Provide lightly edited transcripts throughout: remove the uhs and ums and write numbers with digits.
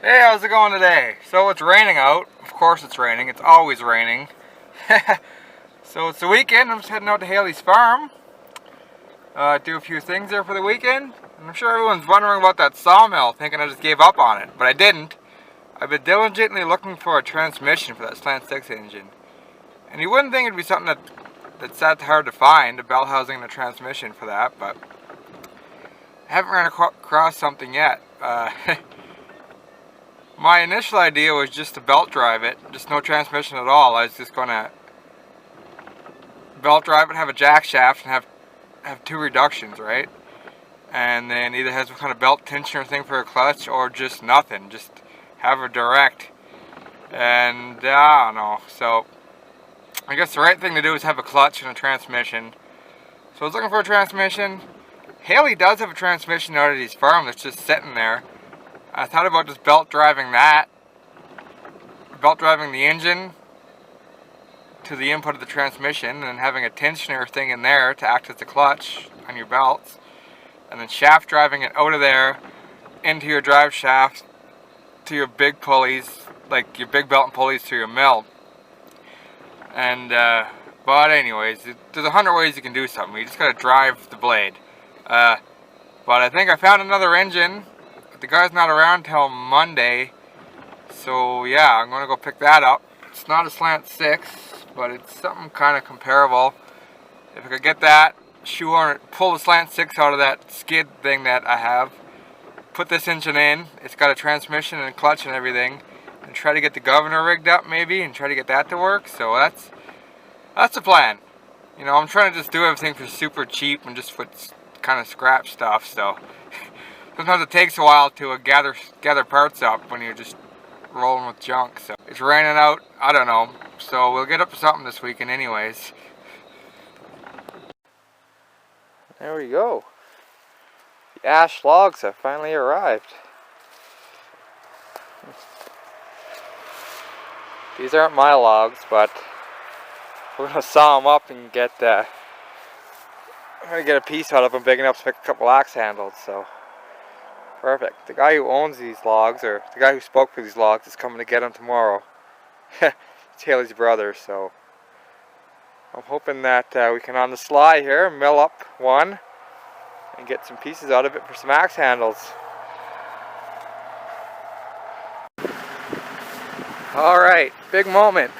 Hey, how's it going today? So it's raining out. Of course it's raining. It's always raining. So it's the weekend. I'm just heading out to Haley's farm. Do a few things there for the weekend. And I'm sure everyone's wondering about that sawmill, thinking I just gave up on it. But I didn't. I've been diligently looking for a transmission for that slant 6 engine. And you wouldn't think it'd be something that's that hard to find, a bell housing and a transmission for that, but I haven't ran across something yet. My initial idea was just to belt drive it, just no transmission at all. I was just going to belt drive it, have a jack shaft, and have two reductions, right? And then either have some kind of belt tensioner thing for a clutch, or just nothing, just have a direct. And I don't know, so I guess the right thing to do is have a clutch and a transmission. So I was looking for a transmission. Haley does have a transmission out at his farm that's just sitting there. I thought about just belt driving that, belt driving the engine to the input of the transmission, and having a tensioner thing in there to act as the clutch on your belts, and then shaft driving it out of there into your drive shaft to your big pulleys, like your big belt and pulleys to your mill. And but anyways, there's 100 ways you can do something. You just gotta drive the blade. But I think I found another engine. The guy's not around till Monday, so yeah, I'm gonna go pick that up. It's not a slant 6, but it's something kind of comparable. If I could get that, pull the slant 6 out of that skid thing that I have, put this engine in, it's got a transmission and clutch and everything, and try to get the governor rigged up maybe, and try to get that to work. So that's the plan. You know, I'm trying to just do everything for super cheap and just with kind of scrap stuff, so sometimes it takes a while to gather parts up when you're just rolling with junk. So it's raining out, I don't know, so we'll get up to something this weekend anyways. There we go. The ash logs have finally arrived. These aren't my logs, but we're gonna saw them up and I'm gonna get a piece out of them big enough to make a couple axe handles. So perfect. The guy who owns these logs, or the guy who spoke for these logs, is coming to get them tomorrow. It's Haley's brother, so I'm hoping that we can on the sly here mill up one and get some pieces out of it for some axe handles. Alright, big moment.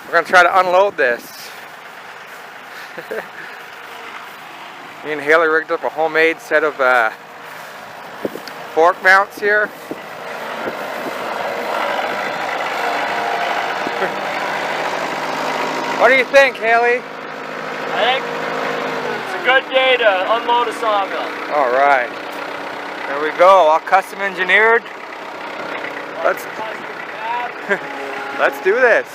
We're going to try to unload this. Me and Haley rigged up a homemade set of fork mounts here. What do you think, Haley? I think it's a good day to unload a sawmill. Alright. There we go, all custom engineered. Let's do this.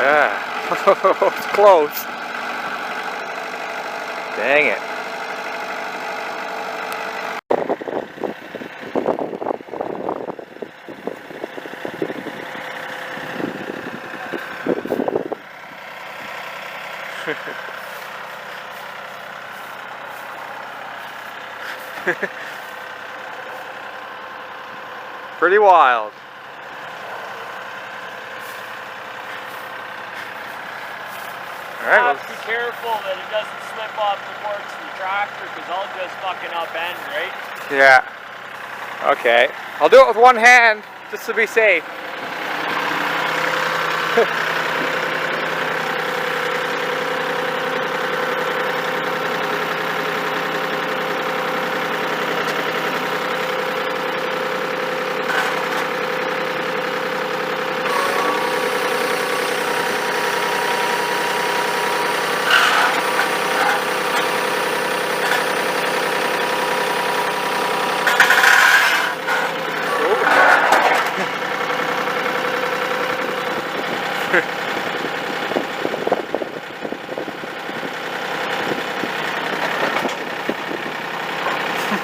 Yeah, it's close. Dang it. Pretty wild. Right, have to be careful that it doesn't slip off the forks of the tractor, because I'll just fucking upend, right? Yeah. Okay. I'll do it with one hand, just to be safe.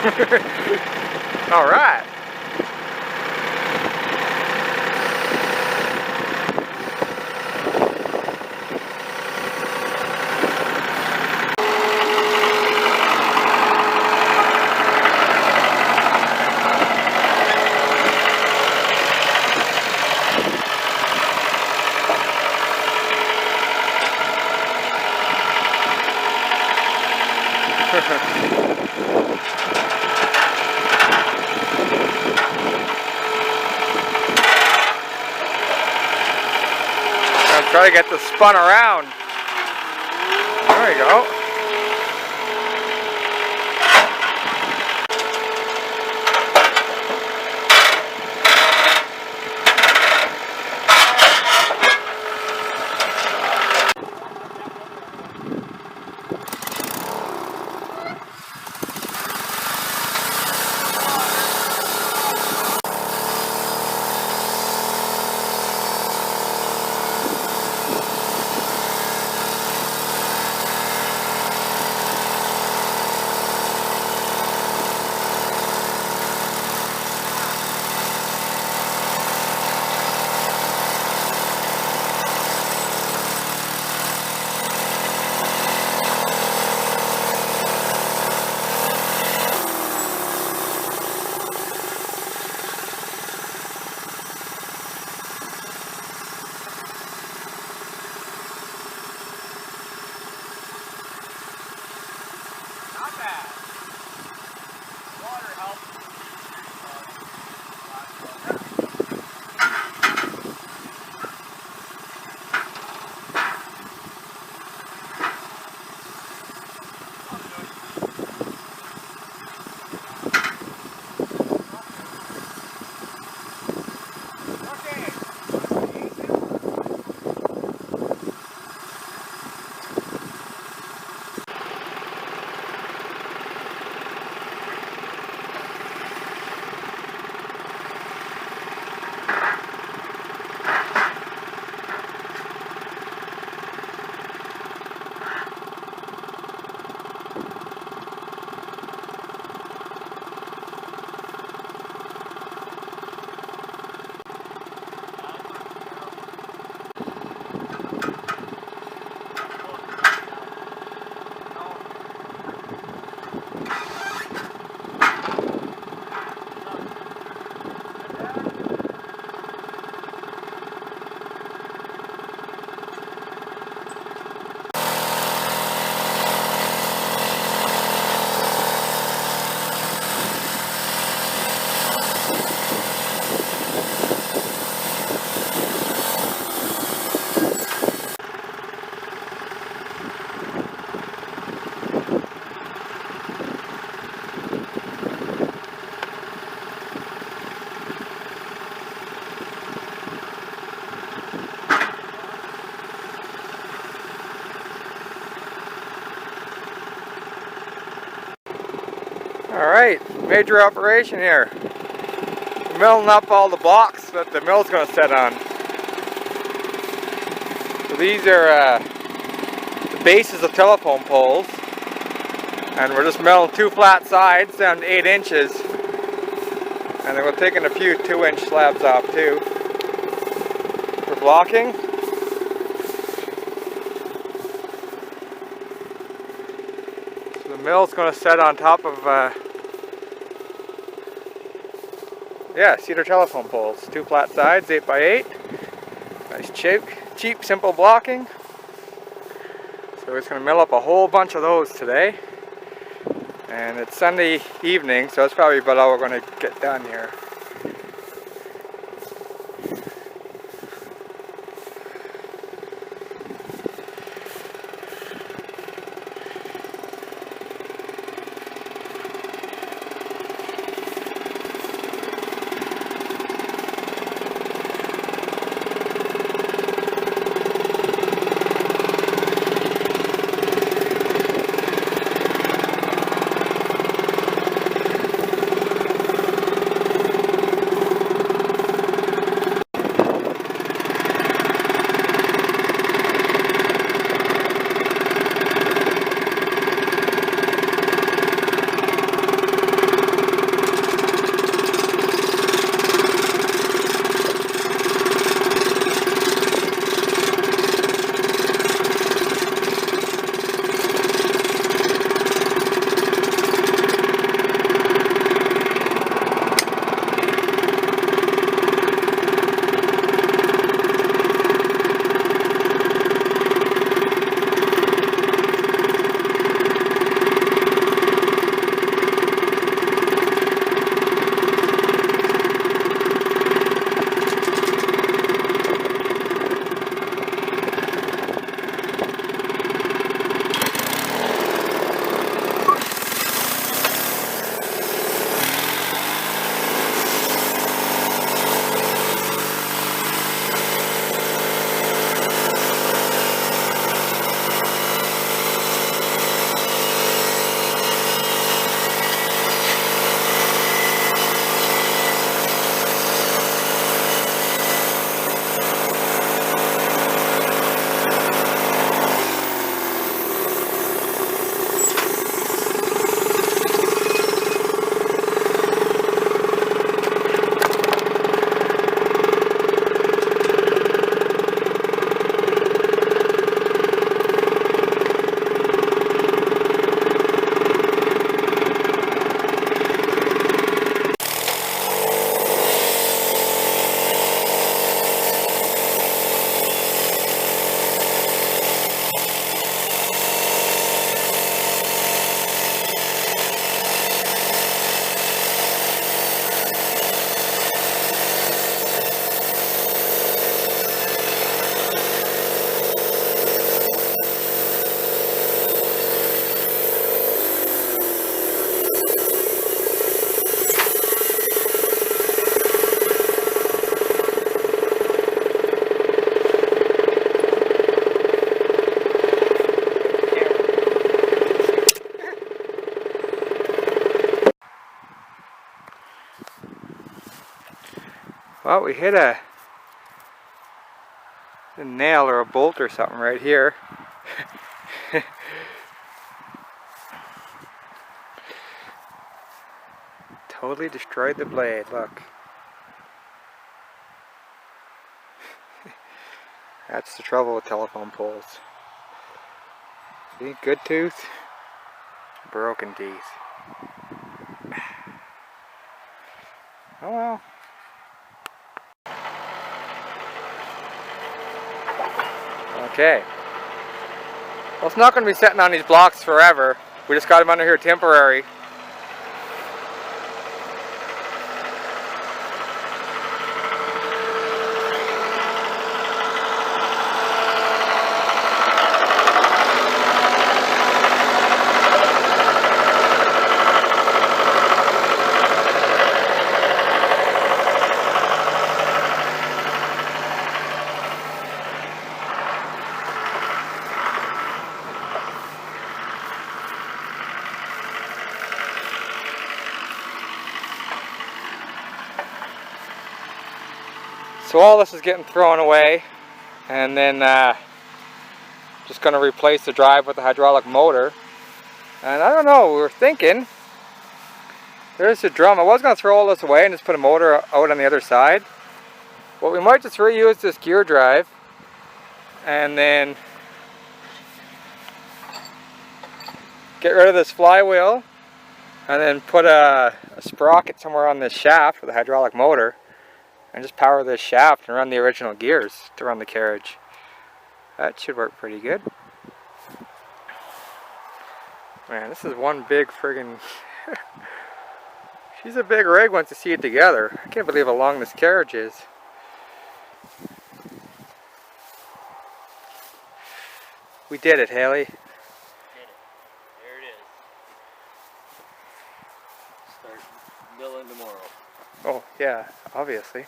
All right. I'll try to get this spun around. There we go. Alright, major operation here. Milling up all the blocks that the mill's going to set on. So these are the bases of telephone poles. And we're just milling 2 flat sides down to 8 inches. And then we're taking a few 2-inch slabs off too for blocking. So the mill's going to set on top of cedar telephone poles. 2 flat sides, 8x8. Nice cheap, simple blocking. So we're just going to mill up a whole bunch of those today. And it's Sunday evening, so that's probably about all we're going to get done here. Well, we hit a nail or a bolt or something right here. Totally destroyed the blade, look. That's the trouble with telephone poles. See, good tooth, broken teeth. Oh well. Okay. Well, it's not going to be sitting on these blocks forever. We just got them under here temporary. So all this is getting thrown away, and then just going to replace the drive with the hydraulic motor. And I don't know, we were thinking, there's the drum. I was going to throw all this away and just put a motor out on the other side. Well, we might just reuse this gear drive and then get rid of this flywheel and then put a sprocket somewhere on this shaft with a hydraulic motor and just power this shaft and run the original gears to run the carriage. That should work pretty good. Man, this is one big friggin' she's a big rig once you see it together. I can't believe how long this carriage is. We did it, Haley. Did it. There it is. Start milling tomorrow. Oh, yeah, obviously.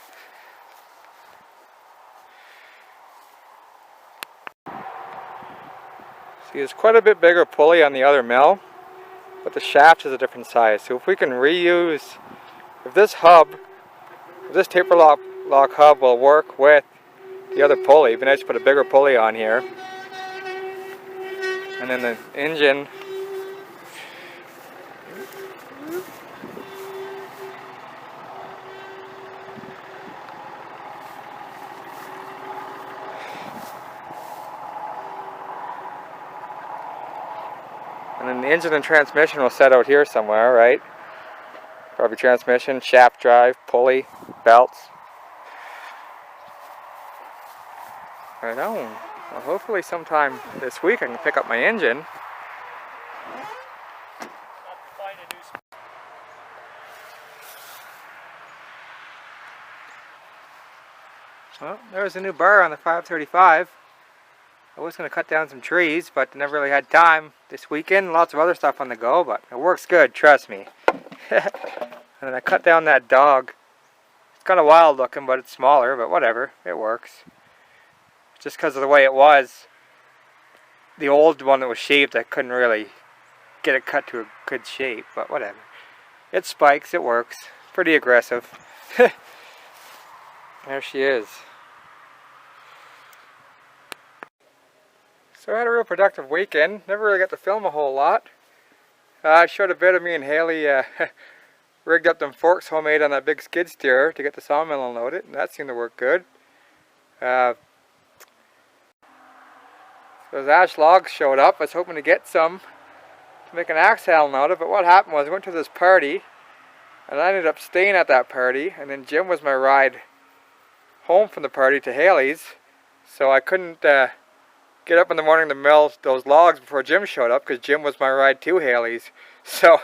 See, there's quite a bit bigger pulley on the other mill, but the shaft is a different size. So if we can reuse, if this taper lock hub will work with the other pulley, it'd be nice to put a bigger pulley on here. And then the engine, and transmission will set out here somewhere, right? Probably transmission, shaft drive, pulley, belts. I know. Well, hopefully sometime this week I can pick up my engine. Well, there's a new bar on the 535. I was going to cut down some trees, but never really had time this weekend. Lots of other stuff on the go, but it works good, trust me. And then I cut down that dog. It's kind of wild looking, but it's smaller, but whatever, it works. Just because of the way it was, the old one that was shaped, I couldn't really get it cut to a good shape, but whatever. It spikes, it works. Pretty aggressive. There she is. So I had a real productive weekend. Never really got to film a whole lot. I showed a bit of me and Haley rigged up them forks homemade on that big skid steer to get the sawmill unloaded, and that seemed to work good. Those ash logs showed up. I was hoping to get some to make an axe handle out of, but what happened was I went to this party and I ended up staying at that party, and then Jim was my ride home from the party to Haley's, so I couldn't get up in the morning to mill those logs before Jim showed up, because Jim was my ride to Haley's. So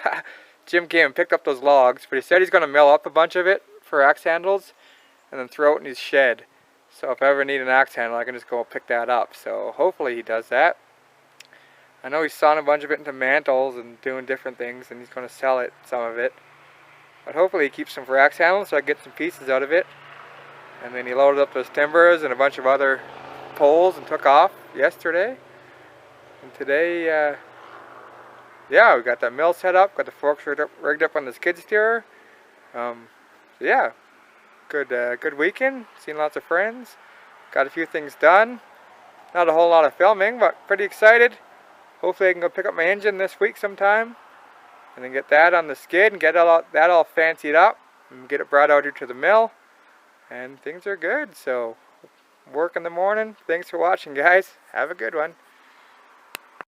Jim came and picked up those logs, but he said he's going to mill up a bunch of it for axe handles and then throw it in his shed. So if I ever need an axe handle, I can just go pick that up. So hopefully he does that. I know he's sawing a bunch of it into mantles and doing different things, and he's going to sell it, some of it. But hopefully he keeps some for axe handles so I can get some pieces out of it. And then he loaded up those timbers and a bunch of other poles and took off yesterday. And today, yeah, we got that mill set up, got the forks rigged up on the skid steer. So yeah, good weekend. Seen lots of friends. Got a few things done. Not a whole lot of filming, but pretty excited. Hopefully I can go pick up my engine this week sometime. And then get that on the skid and get that all fancied up. And get it brought out here to the mill. And things are good, so work in the morning. Thanks for watching, guys. Have a good one.